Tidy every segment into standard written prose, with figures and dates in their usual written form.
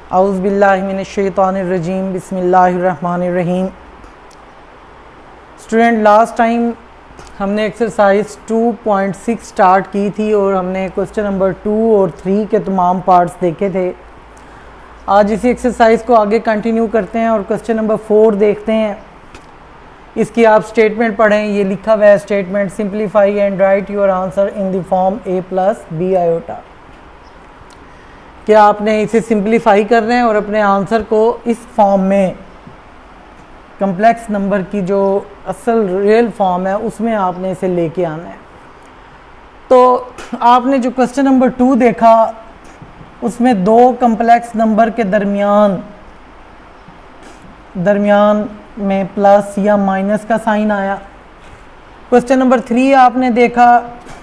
औज़ु बिल्लाहि मिनश्शैतानिर्रजीम बिस्मिल्लाहिर्रहमानिर्रहीम। Student, last time हमने एक्सरसाइज 2.6 स्टार्ट की थी और हमने क्वेश्चन नंबर 2 और 3 के तमाम पार्ट्स देखे थे। आज इसी एक्सरसाइज को आगे कंटिन्यू करते हैं और क्वेश्चन नंबर 4 देखते हैं। इसकी आप स्टेटमेंट पढ़ें। ये लिखा हुआ है statement, simplify and right your answer in the form a + b iota. क्या आपने इसे सिंप्लीफाई करना है और अपने आंसर को इस फॉर्म में, कम्प्लेक्स नंबर की जो असल रियल फॉर्म है उसमें आपने इसे लेके आना है। तो आपने जो क्वेश्चन नंबर 2 देखा उसमें दो कम्प्लेक्स नंबर के दरमियान में प्लस या माइनस का साइन आया। क्वेश्चन नंबर 3 आपने देखा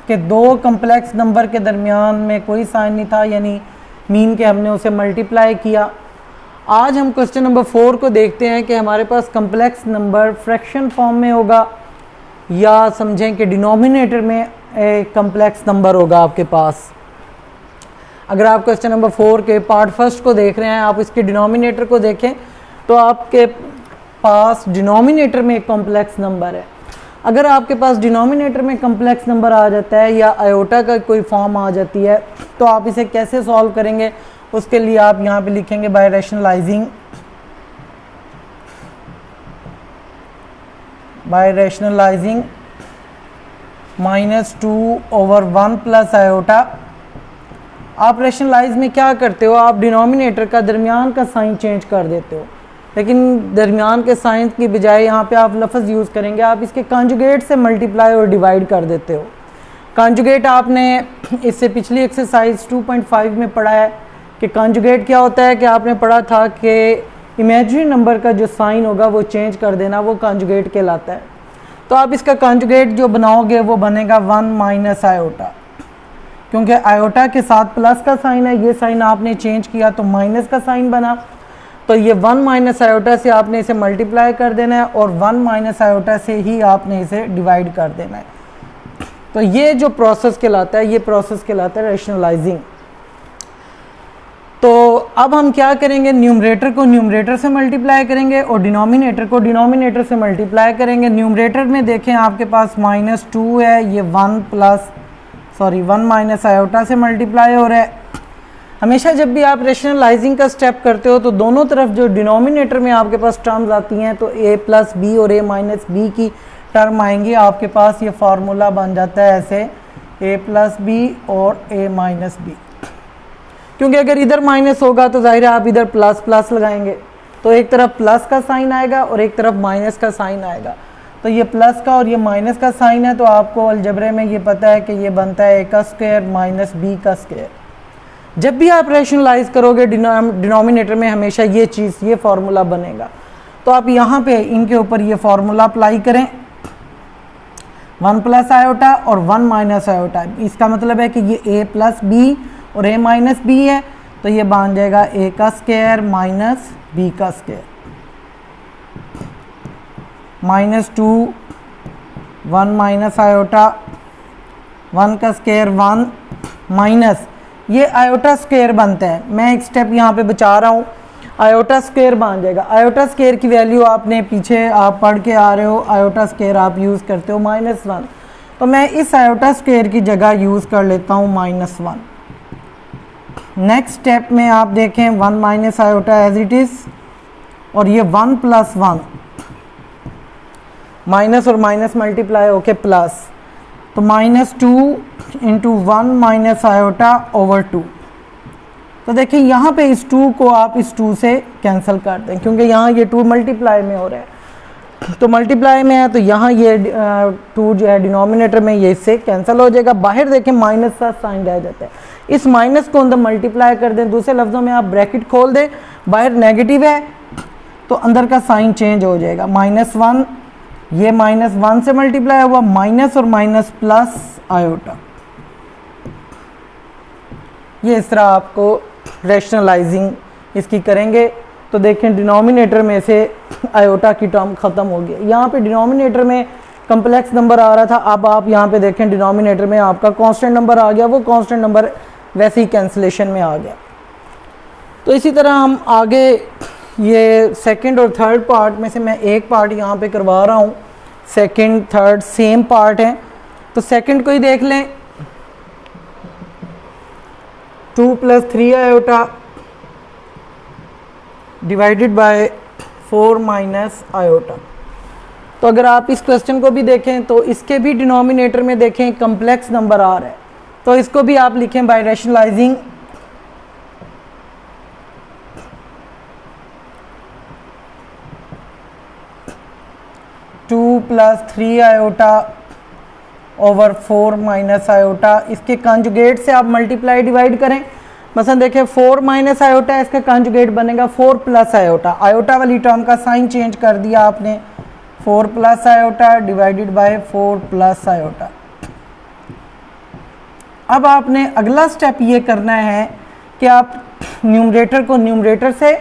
कि दो कम्प्लेक्स नंबर के दरमियान में कोई साइन नहीं था, यानी मीन के हमने उसे मल्टीप्लाई किया। आज हम क्वेश्चन नंबर 4 को देखते हैं कि हमारे पास कम्प्लेक्स नंबर फ्रैक्शन फॉर्म में होगा या समझें कि डिनोमिनेटर में एक कम्प्लेक्स नंबर होगा आपके पास। अगर आप क्वेश्चन नंबर 4 के पार्ट फर्स्ट को देख रहे हैं, आप इसके डिनोमिनेटर को देखें तो आपके पास डिनोमिनेटर में एक कॉम्प्लेक्स नंबर है। अगर आपके पास डिनोमिनेटर में कम्प्लेक्स नंबर आ जाता है या आयोटा का कोई फॉर्म आ जाती है तो आप इसे कैसे सॉल्व करेंगे, उसके लिए आप यहाँ पे लिखेंगे बाय रैशनलाइजिंग -2/1 + आयोटा। आप रैशनलाइज में क्या करते हो, आप डिनोमिनेटर का दरमियान का साइन चेंज कर देते हो, लेकिन दरमियान के साइन की बजाय यहाँ पे आप लफ्ज़ यूज़ करेंगे, आप इसके कॉन्जुगेट से मल्टीप्लाई और डिवाइड कर देते हो। कॉन्जुगेट आपने इससे पिछली एक्सरसाइज 2.5 में पढ़ा है कि कॉन्जुगेट क्या होता है, कि आपने पढ़ा था कि इमेजिनरी नंबर का जो साइन होगा वो चेंज कर देना, वो कॉन्जुगेट कहलाता है। तो आप इसका कॉन्जुगेट जो बनाओगे वो बनेगा 1 - आयोटा, क्योंकि आयोटा के साथ प्लस का साइन है, ये साइन आपने चेंज किया तो माइनस का साइन बना। तो ये 1 - आयोटा से आपने इसे मल्टीप्लाई कर देना है और 1 - आयोटा से ही आपने इसे डिवाइड कर देना है। तो ये जो प्रोसेस कहलाता है, ये प्रोसेस कहलाता है रैशनलाइजिंग। तो अब हम क्या करेंगे, न्यूमरेटर को न्यूमरेटर से मल्टीप्लाई करेंगे और डिनोमिनेटर को डिनोमिनेटर से मल्टीप्लाई करेंगे। न्यूमरेटर में देखें आपके पास -2 है, ये 1 - आयोटा से मल्टीप्लाई हो रहा है। हमेशा जब भी आप रैशनलाइजिंग का स्टेप करते हो तो दोनों तरफ जो डिनोमिनेटर में आपके पास टर्म्स आती हैं तो a + b और a - b की टर्म आएंगी। आपके पास ये फार्मूला बन जाता है ऐसे a + b और a - b, क्योंकि अगर इधर माइनस होगा तो जाहिर है आप इधर प्लस प्लस लगाएंगे, तो एक तरफ प्लस का साइन आएगा और एक तरफ माइनस का साइन आएगा। तो ये प्लस का और ये माइनस का साइन है, तो आपको अलजबरे में ये पता है कि ये बनता है a का स्क्वायर - b का स्क्वायर। जब भी आप रैशनलाइज करोगे डिनोमिनेटर में हमेशा ये चीज़, ये फार्मूला बनेगा। तो आप यहाँ पे इनके ऊपर ये फार्मूला अप्लाई करें, 1 + आयोटा और 1 - आयोटा। इसका मतलब है कि ये a + b और a - b है, तो ये बन जाएगा a का स्क्वायर - b का स्क्वायर -2 1 - आयोटा 1 का स्क्वायर 1 माइनस ये आयोटा स्क्वायर बनता है। मैं एक स्टेप यहाँ पे बचा रहा हूँ, आयोटा स्क्वायर बन जाएगा। आयोटा स्क्वायर की वैल्यू आपने पीछे आप पढ़ के आ रहे हो, आयोटा स्क्वायर आप यूज़ करते हो -1, तो मैं इस आयोटा स्क्वायर की जगह यूज़ कर लेता हूँ -1। नेक्स्ट स्टेप में आप देखें 1 - आयोटा एज इट इज़, और ये 1 + 1 माइनस और माइनस मल्टीप्लाई होके प्लस, तो -2 × 1 - आयोटा ओवर 2। तो देखिए यहाँ पे इस 2 को आप इस 2 से कैंसिल कर दें, क्योंकि यहाँ ये 2 मल्टीप्लाई में हो रहा है, तो मल्टीप्लाई में है तो यहाँ ये 2 जो है डिनोमिनेटर में ये इससे कैंसिल हो जाएगा। बाहर देखें माइनस का साइन रह जाता है, इस माइनस को अंदर मल्टीप्लाई कर दें। दूसरे लफ्ज़ों में आप ब्रैकेट खोल दें, बाहर नेगेटिव है तो अंदर का साइन चेंज हो जाएगा। -1 ये -1 से मल्टीप्लाई हुआ, माइनस और माइनस प्लस आयोटा। ये इस तरह आपको रैशनलाइजिंग इसकी करेंगे तो देखें डिनोमिनेटर में से आयोटा की टर्म ख़त्म हो गई। यहाँ पे डिनोमिनेटर में कम्प्लेक्स नंबर आ रहा था, अब आप यहाँ पे देखें डिनोमिनेटर में आपका कांस्टेंट नंबर आ गया, वो कांस्टेंट नंबर वैसे ही कैंसिलेशन में आ गया। तो इसी तरह हम आगे ये सेकंड और थर्ड पार्ट में से मैं एक पार्ट यहाँ पे करवा रहा हूँ, सेकंड थर्ड सेम पार्ट है। तो सेकंड को ही देख लें, 2 + 3 आयोटा डिवाइडेड बाय 4 - आयोटा। तो अगर आप इस क्वेश्चन को भी देखें तो इसके भी डिनोमिनेटर में देखें कम्प्लेक्स नंबर आ रहा है, तो इसको भी आप लिखें by rationalising 2 + 3 iota over 4 - iota. इसके कंजुगेट से आप मल्टीप्लाई डिवाइड करें। मसलन देखें 4 - आयोटा, इसका कंजुगेट बनेगा 4 + आयोटा। आयोटा वाली टर्म का साइन चेंज कर दिया आपने, 4 + आयोटा डिवाइडेड बाय 4 + आयोटा। अब आपने अगला स्टेप ये करना है कि आप न्यूमरेटर को न्यूमरेटर से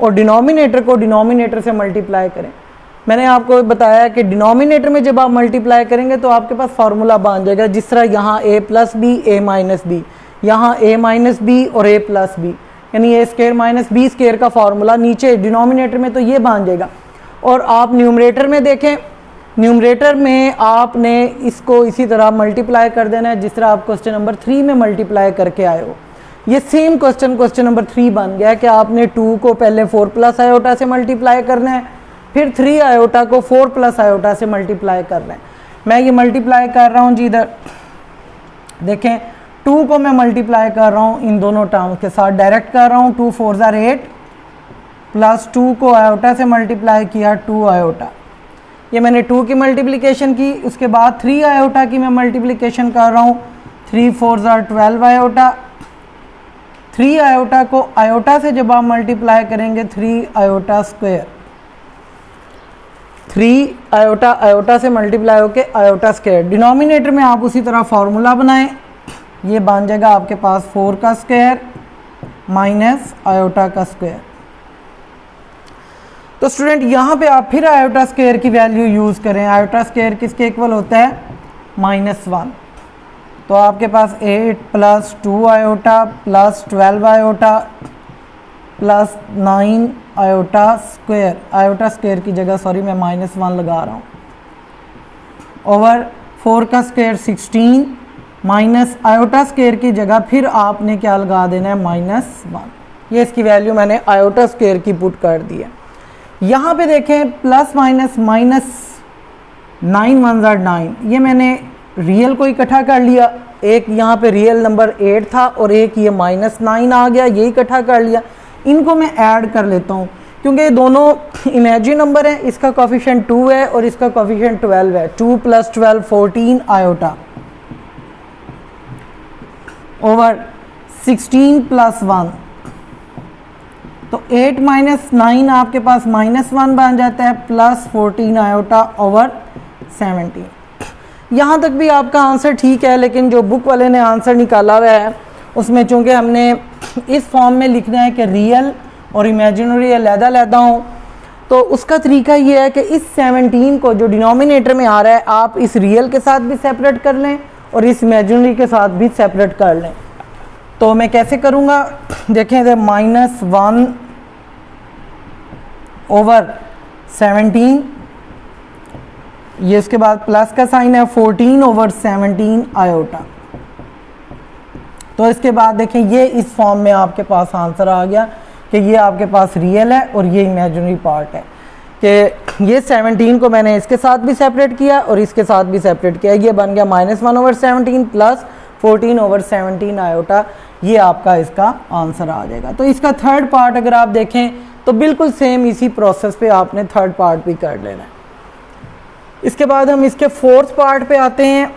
और डिनोमिनेटर को डिनोमिनेटर से मल्टीप्लाई करें। मैंने आपको बताया कि डिनोमिनेटर में जब आप मल्टीप्लाई करेंगे तो आपके पास फार्मूला बन जाएगा, जिस तरह यहाँ a + b a - b, यहाँ a - b और a + b, यानी a² - b² का फार्मूला नीचे डिनोमिनेटर में तो ये बन जाएगा। और आप न्यूमरेटर में देखें, न्यूमरेटर में आपने इसको इसी तरह मल्टीप्लाई कर देना है जिस तरह आप क्वेश्चन नंबर 3 में मल्टीप्लाई करके आए हो। ये सेम क्वेश्चन नंबर 3 बन गया कि आपने 2 को पहले 4 + आयोटा से मल्टीप्लाई करना है, फिर 3 आयोटा को 4 + आयोटा से मल्टीप्लाई कर रहे हैं। मैं ये मल्टीप्लाई कर रहा हूँ जी, इधर देखें 2 को मैं मल्टीप्लाई कर रहा हूँ इन दोनों टर्म्स के साथ, डायरेक्ट कर रहा हूँ। 2 × 4 = 8 प्लस 2 को आयोटा से मल्टीप्लाई किया 2 आयोटा। ये मैंने 2 की मल्टीप्लिकेशन की, उसके बाद 3 आयोटा की मैं मल्टीप्लिकेशन कर रहा हूँ। 3 × 4 = 12 आयोटा। 3 आयोटा को आयोटा से जब आप मल्टीप्लाई करेंगे 3 आयोटा स्क्वायर, 3 आयोटा आयोटा से मल्टीप्लाई होके आयोटा स्क्वायर। डिनोमिनेटर में आप उसी तरह फार्मूला बनाएं, ये बन जाएगा आपके पास 4 का स्क्वायर माइनस आयोटा का स्क्वायर। तो स्टूडेंट यहाँ पे आप फिर आयोटा स्क्वायर की वैल्यू यूज़ करें। आयोटा स्क्वायर किसके इक्वल होता है? -1। तो आपके पास 8 + 2 iota plus 12 iota plus 9 iota square, iota square की जगह सॉरी मैं -1 लगा रहा हूँ, ओवर 4 का स्क्वायर 16 माइनस आयोटा स्क्वायर की जगह फिर आपने क्या लगा देना है? -1। ये इसकी वैल्यू मैंने आयोटा स्क्वायर की पुट कर दी है। यहाँ पे देखें प्लस माइनस माइनस 9 × 1 = 9, ये मैंने रियल को इकट्ठा कर लिया। एक यहाँ पे रियल नंबर 8 था और एक ये -9 आ गया, ये इकट्ठा कर लिया। इनको मैं ऐड कर लेता हूँ क्योंकि ये दोनों इमेजिन नंबर है। इसका कोफिशिएंट 2 है और इसका कोफिशिएंट 12 है। 2 + 12 14 आयोटा ओवर 16 + 1, तो 8 - 9 आपके पास -1 बन जाता है प्लस 14 आयोटा ओवर 17। यहाँ तक भी आपका आंसर ठीक है, लेकिन जो बुक वाले ने आंसर निकाला हुआ है उसमें चूँकि हमने इस फॉर्म में लिखना है कि रियल और इमेजिनरी अलग-अलग हों, तो उसका तरीका ये है कि इस 17 को जो डिनोमिनेटर में आ रहा है आप इस रियल के साथ भी सेपरेट कर लें और इस इमेजिनरी के साथ भी सेपरेट कर लें। तो मैं कैसे करूँगा? देखें इधर -1 ओवर 17, ये इसके बाद प्लस का साइन है 14 ओवर 17 आयोटा। तो इसके बाद देखें ये इस फॉर्म में आपके पास आंसर आ गया कि ये आपके पास रियल है और ये इमेजिनरी पार्ट है, कि ये 17 को मैंने इसके साथ भी सेपरेट किया और इसके साथ भी सेपरेट किया। ये बन गया -1 ओवर 17 प्लस 14 ओवर 17 आयोटा। ये आपका इसका आंसर आ जाएगा। तो इसका थर्ड पार्ट अगर आप देखें तो बिल्कुल सेम इसी प्रोसेस पे आपने थर्ड पार्ट भी कर लेना है। इसके बाद हम इसके फोर्थ पार्ट पे आते हैं।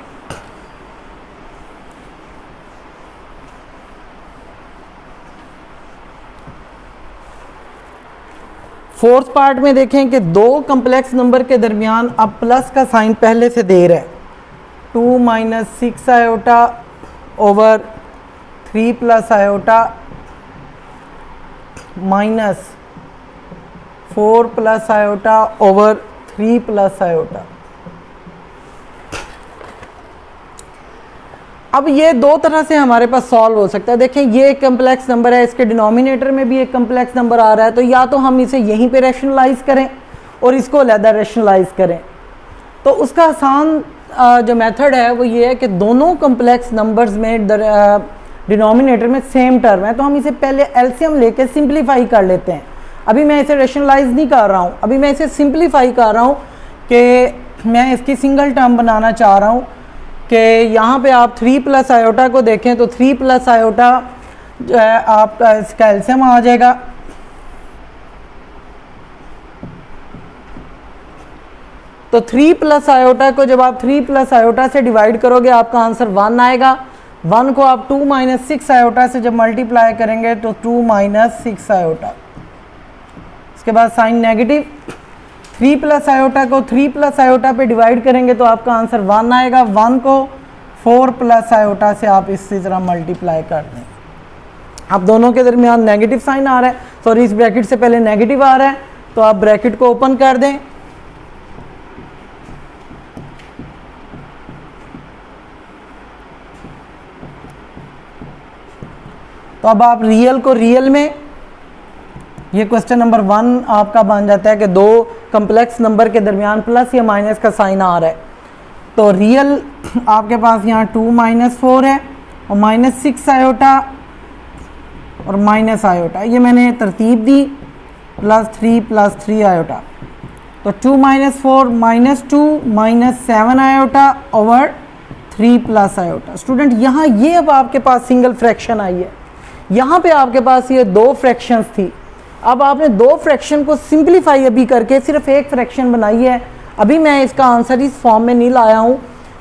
फोर्थ पार्ट में देखें कि दो कम्प्लेक्स नंबर के दरमियान अब प्लस का साइन पहले से दे रहा है। 2 - 6 iota over 3 + iota minus 4 + iota over 3 + iota. अब ये दो तरह से हमारे पास सॉल्व हो सकता है। देखें ये एक कम्प्लेक्स नंबर है, इसके डिनोमिनेटर में भी एक कम्प्लेक्स नंबर आ रहा है, तो या तो हम इसे यहीं पे रैशनलाइज करें और इसको अलहदा रैशनलाइज करें। तो उसका आसान जो मेथड है वो ये है कि दोनों कम्प्लेक्स नंबर्स में डिनोमिनेटर में सेम टर्म है, तो हम इसे पहले एलसीएम लेके सिंप्लीफाई कर लेते हैं। अभी मैं इसे रैशनलाइज नहीं कर रहा हूँ, अभी मैं इसे सिंप्लीफाई कर रहा हूँ कि मैं इसकी सिंगल टर्म बनाना चाह रहा हूँ कि यहाँ पे आप 3 प्लस आयोटा को देखें तो 3 प्लस आयोटा जो है आपका इसका एलसीएम आ जाएगा। तो 3 प्लस आयोटा को जब आप 3 प्लस आयोटा से डिवाइड करोगे आपका आंसर 1 आएगा। 1 को आप 2 माइनस 6 आयोटा से जब मल्टीप्लाई करेंगे तो 2 माइनस 6 आयोटा, इसके बाद साइन नेगेटिव। 3 प्लस आयोटा को 3 प्लस आयोटा पे डिवाइड करेंगे तो आपका आंसर 1 आएगा। 1 को 4 प्लस आयोटा से आप इसी तरह मल्टीप्लाई कर दें। अब दोनों के दरमियान नेगेटिव साइन आ रहा है, सॉरी इस ब्रैकेट से पहले नेगेटिव आ रहा है, तो आप ब्रैकेट को ओपन कर दें। तो अब आप रियल को रियल में, ये क्वेश्चन नंबर 1 आपका बन जाता है कि दो कम्प्लेक्स नंबर के दरमियान प्लस या माइनस का साइन आ रहा है। तो रियल आपके पास यहाँ 2 माइनस 4 है और माइनस 6 आयोटा और माइनस आयोटा, ये मैंने तरतीब दी, प्लस 3 आयोटा। तो 2 minus 4 minus 2 minus 7 iota over 3 plus iota. Student यहाँ ये अब आपके पास सिंगल फ्रैक्शन आई है, यहाँ पे आपके पास ये दो फ्रैक्शंस थी। अब आपने दो फ्रैक्शन को सिंप्लीफाई अभी करके सिर्फ एक फ्रैक्शन बनाई है। अभी मैं इसका आंसर इस फॉर्म में नहीं लाया हूँ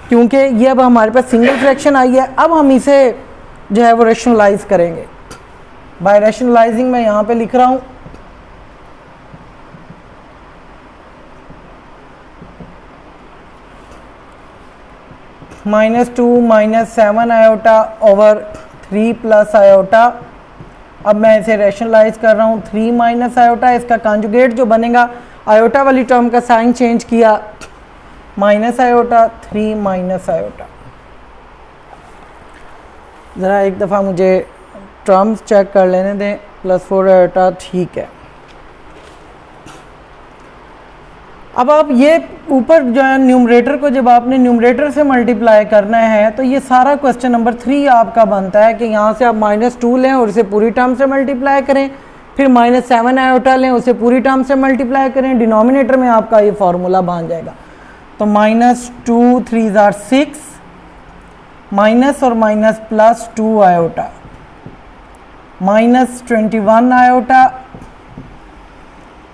क्योंकि ये अब हमारे पास सिंगल फ्रैक्शन आई है। अब हम इसे जो है वो रैशनलाइज करेंगे। बाय रैशनलाइजिंग मैं यहाँ पे लिख रहा हूँ -2 minus 7 iota over 3 plus iota. अब मैं इसे रैशनलाइज कर रहा हूँ 3 माइनस आयोटा, इसका कॉन्जुगेट जो बनेगा आयोटा वाली टर्म का साइन चेंज किया, माइनस आयोटा 3 माइनस आयोटा। ज़रा एक दफ़ा मुझे टर्म्स चेक कर लेने दें। +4 आयोटा ठीक है। अब आप ये ऊपर जो है न्यूमरेटर को जब आपने न्यूमरेटर से मल्टीप्लाई करना है तो ये सारा क्वेश्चन नंबर 3 आपका बनता है कि यहाँ से आप -2 लें और इसे पूरी टर्म से मल्टीप्लाई करें, फिर -7 आयोटा लें उसे पूरी टर्म से मल्टीप्लाई करें, डिनोमिनेटर में आपका ये फार्मूला बन जाएगा। तो -2 3 ज़ार 6 माइनस और माइनस +2 आयोटा, -21 आयोटा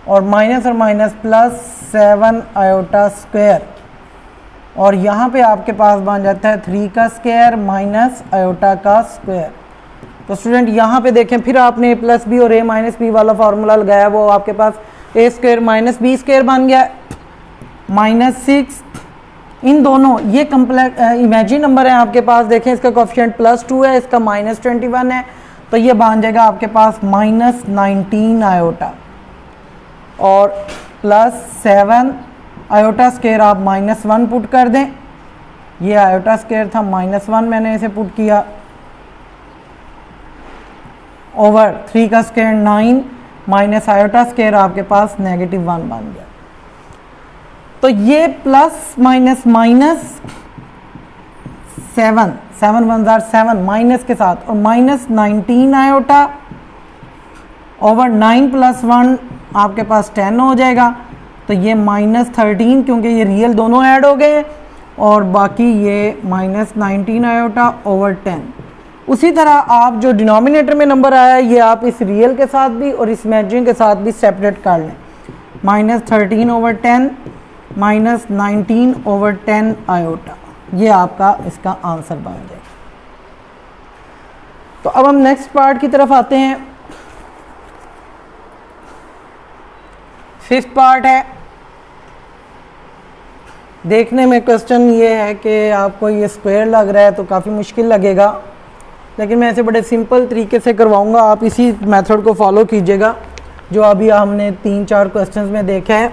और माइनस और माइनस +7 आयोटा स्क्वायर, और यहाँ पे आपके पास बन जाता है 3 का स्क्वायर माइनस आयोटा का स्क्वायर। तो स्टूडेंट यहाँ पे देखें, फिर आपने +b और a-b वाला फार्मूला लगाया, वो आपके पास a square minus b square बन गया। -6 इन दोनों ये कम्प्लेक्स इमेजिन नंबर है आपके पास, देखें इसका कोफिशिएंट +2 है, इसका -21 है, तो ये बन जाएगा आपके पास -19 आयोटा और +7 आयोटा स्क्वायर आप -1 पुट कर दें। ये आयोटा स्क्वायर था, -1 मैंने इसे पुट किया ओवर 3 का स्क्वायर 9 माइनस आयोटा स्क्वायर आपके पास -1 बन गया। तो ये प्लस माइनस माइनस 7 1 ज़ार 7 माइनस के साथ और -19 आयोटा ओवर 9 + 1 आपके पास 10 हो जाएगा। तो ये -13 क्योंकि ये रियल दोनों ऐड हो गए और बाकी ये -19 आयोटा ओवर 10। उसी तरह आप जो डिनोमिनेटर में नंबर आया ये आप इस रियल के साथ भी और इस इमेजिन के साथ भी सेपरेट कर लें। -13 ओवर 10 -19 ओवर 10 आयोटा, ये आपका इसका आंसर बन जाएगा। तो अब हम नेक्स्ट पार्ट की तरफ आते हैं। 5th पार्ट है। देखने में क्वेश्चन ये है कि आपको ये स्क्वायर लग रहा है तो काफ़ी मुश्किल लगेगा, लेकिन मैं ऐसे बड़े सिंपल तरीके से करवाऊंगा, आप इसी मेथड को फॉलो कीजिएगा जो अभी हमने 3-4 क्वेश्चंस में देखा है।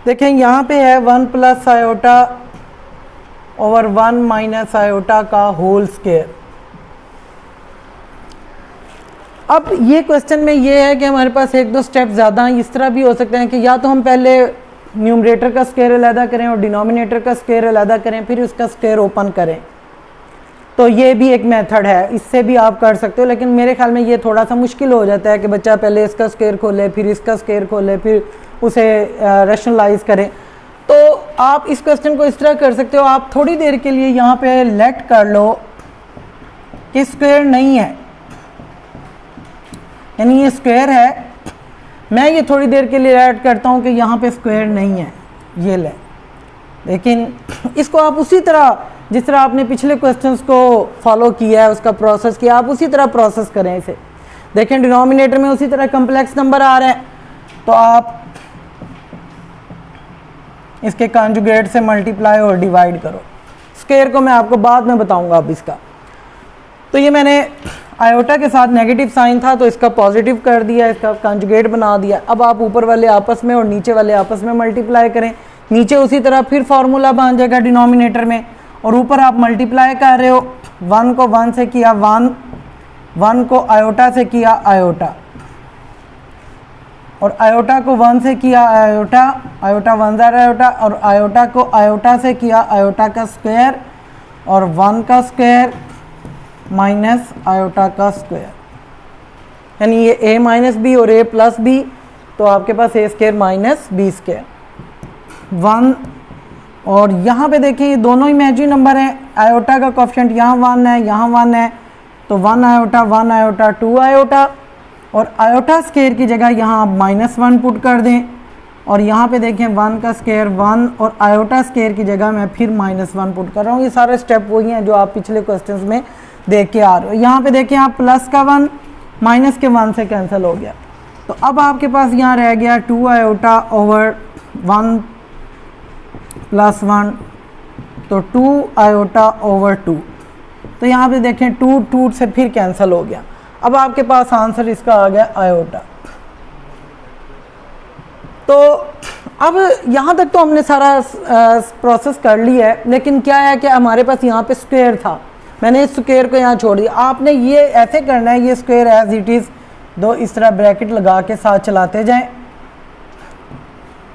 देखें यहाँ पे है 1 + आयोटा ओवर 1 माइनस आयोटा का होल स्क्वायर। अब ये क्वेश्चन में ये है कि हमारे पास एक दो स्टेप ज़्यादा हैं। इस तरह भी हो सकते हैं कि या तो हम पहले न्यूमरेटर का स्क्वायर अलहदा करें और डिनोमिनेटर का स्क्वायर अलहदा करें, फिर उसका स्क्वायर ओपन करें। तो ये भी एक मेथड है, इससे भी आप कर सकते हो, लेकिन मेरे ख्याल में ये थोड़ा सा मुश्किल हो जाता है कि बच्चा पहले इसका स्क्वायर खोले, फिर इसका स्क्वायर खोले, फिर उसे रैशनलाइज करें। तो आप इस क्वेश्चन को इस तरह कर सकते हो, आप थोड़ी देर के लिए यहाँ पे लेट कर लो कि स्क्वायर नहीं है, यानी ये स्क्वायर है, मैं ये थोड़ी देर के लिए ऐड करता हूँ कि यहाँ पे स्क्वायर नहीं है, ये ले। लेकिन इसको आप उसी तरह जिस तरह आपने पिछले क्वेश्चंस को फॉलो किया है, उसका प्रोसेस किया, आप उसी तरह प्रोसेस करें इसे। देखें डिनोमिनेटर में उसी तरह कम्प्लेक्स नंबर आ रहे हैं, तो आप इसके कॉन्जुगेट से मल्टीप्लाई और डिवाइड करो। स्क्वायर को मैं आपको बाद में बताऊंगा अब इसका। तो ये मैंने आयोटा के साथ नेगेटिव साइन था तो इसका पॉजिटिव कर दिया, इसका कॉन्जुगेट बना दिया। अब आप ऊपर वाले आपस में और नीचे वाले आपस में मल्टीप्लाई करें, नीचे उसी तरह फिर फार्मूला बन जाएगा डिनोमिनेटर में, और ऊपर आप मल्टीप्लाई कर रहे हो। 1 को 1 से किया 1, 1 को आयोटा से किया आयोटा, और आयोटा को 1 से किया आयोटा, आयोटा 1 ज़ार आयोटा, और आयोटा को आयोटा से किया आयोटा का स्क्वायर, और 1 का स्क्वायर माइनस आयोटा का स्क्वायर, यानी ये a माइनस बी और a प्लस बी, तो आपके पास a square minus B square 1। और यहाँ पे देखिए ये दोनों इमेजिनरी नंबर हैं, आयोटा का कोएफिशिएंट यहाँ 1 है, यहाँ 1 है, तो 1 आयोटा 2 आयोटा, और आयोटा स्क्वायर की जगह यहाँ आप -1 पुट कर दें, और यहाँ पे देखें 1 का स्क्वायर 1, और आयोटा स्क्वायर की जगह मैं फिर -1 पुट कर रहा हूँ। ये सारे स्टेप वही हैं जो आप पिछले क्वेश्चंस में देख के आ रहे हो। यहाँ पे देखें आप प्लस का 1 माइनस के 1 से कैंसिल हो गया, तो अब आपके पास यहाँ रह गया 2 आयोटा ओवर 1 प्लस 1, तो 2 आयोटा ओवर 2। तो यहाँ पे देखें 2 से फिर कैंसिल हो गया। अब आपके पास आंसर इसका आ गया आयोटा। तो अब यहाँ तक तो हमने सारा प्रोसेस कर लिया है, लेकिन क्या है कि हमारे पास यहाँ पे स्क्वायर था, मैंने इस स्क्वायर को यहाँ छोड़ दिया। आपने ये ऐसे करना है, ये स्क्वायर एज इट इज़ दो इस तरह ब्रैकेट लगा के साथ चलाते जाएं।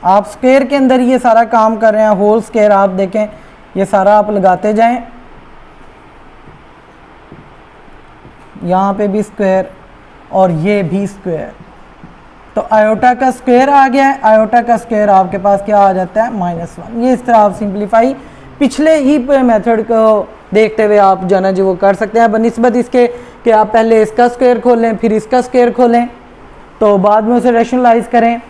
आप स्क्वायर के अंदर ये सारा काम कर रहे हैं, होल स्क्वायर आप देखें, ये सारा आप लगाते जाएं। यहाँ पे भी स्क्वायर और ये भी स्क्वायर, तो आयोटा का स्क्वायर आ गया है। आयोटा का स्क्वायर आपके पास क्या आ जाता है -1। ये इस तरह आप सिंप्लीफाई पिछले ही मेथड को देखते हुए आप जो है ना जी वो कर सकते हैं, बनिस्बत इसके कि आप पहले इसका स्क्वायर खोलें फिर इसका स्क्वायर खोलें, तो बाद में उसे रैशनलाइज करें,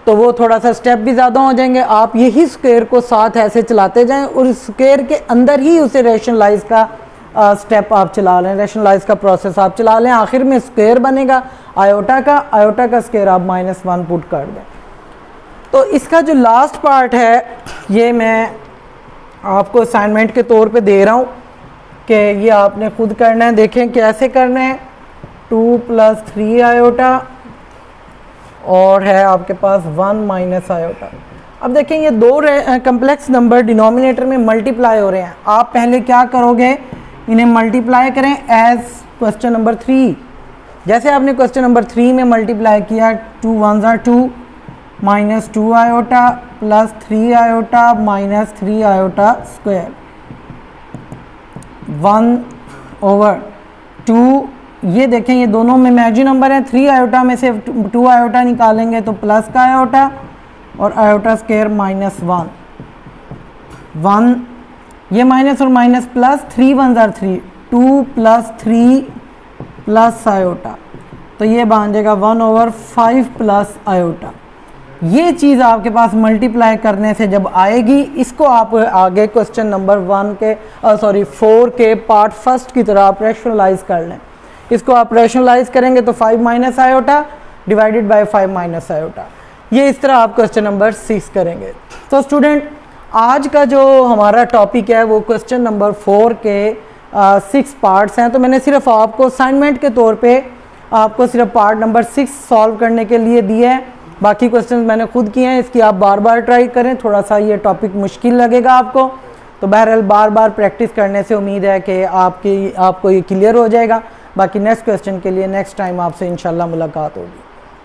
तो वो थोड़ा सा स्टेप भी ज़्यादा हो जाएंगे। आप यही स्क्वायर को साथ ऐसे चलाते जाएं और इस स्क्वायर के अंदर ही उसे रैशनलाइज का स्टेप आप चला लें, रैशनलाइज का प्रोसेस आप चला लें। आखिर में स्क्वायर बनेगा आयोटा का स्क्वायर आप -1 पुट कर दें। तो इसका जो लास्ट पार्ट है ये मैं आपको असाइनमेंट के तौर पे दे रहा हूँ कि ये आपने खुद करना है। देखें कैसे करना है। 2 + 3 आयोटा और है आपके पास 1 माइनस आयोटा। अब देखें ये दो कम्प्लेक्स नंबर डिनोमिनेटर में मल्टीप्लाई हो रहे हैं। आप पहले क्या करोगे, इन्हें मल्टीप्लाई करें एज क्वेश्चन नंबर 3। जैसे आपने क्वेश्चन नंबर 3 में मल्टीप्लाई किया, 2 1 ज़ार 2 -2 iota plus 3 iota -3 iota square 1/2। ये देखें ये दोनों में इमेजिनरी नंबर है। 3 आयोटा में से 2 आयोटा निकालेंगे तो प्लस का आयोटा और आयोटा स्क्वायर -1 1, ये माइनस और माइनस प्लस 3 1 ज़ार 3 2 + 3 प्लस आयोटा, तो ये बन जाएगा 1/5 प्लस आयोटा। ये चीज़ आपके पास मल्टीप्लाई करने से जब आएगी, इसको आप आगे क्वेश्चन नंबर 4 के पार्ट फर्स्ट की तरह आप रैशनलाइज कर लें। इसको आप रैशनलाइज करेंगे तो 5 minus iota divided by 5 minus iota. ये इस तरह आप क्वेश्चन नंबर 6 करेंगे। तो स्टूडेंट आज का जो हमारा टॉपिक है वो क्वेश्चन नंबर 4 के 6 पार्ट्स हैं। तो मैंने सिर्फ आपको असाइनमेंट के तौर पे आपको सिर्फ पार्ट नंबर 6 सॉल्व करने के लिए दिया है। बाकी क्वेश्चंस मैंने खुद किए हैं। इसकी आप बार बार ट्राई करें, थोड़ा सा ये टॉपिक मुश्किल लगेगा आपको, तो बहरहाल बार बार प्रैक्टिस करने से उम्मीद है कि आपको ये क्लियर हो जाएगा। बाकी नेक्स्ट क्वेश्चन के लिए नेक्स्ट टाइम आपसे इंशाल्लाह मुलाकात होगी।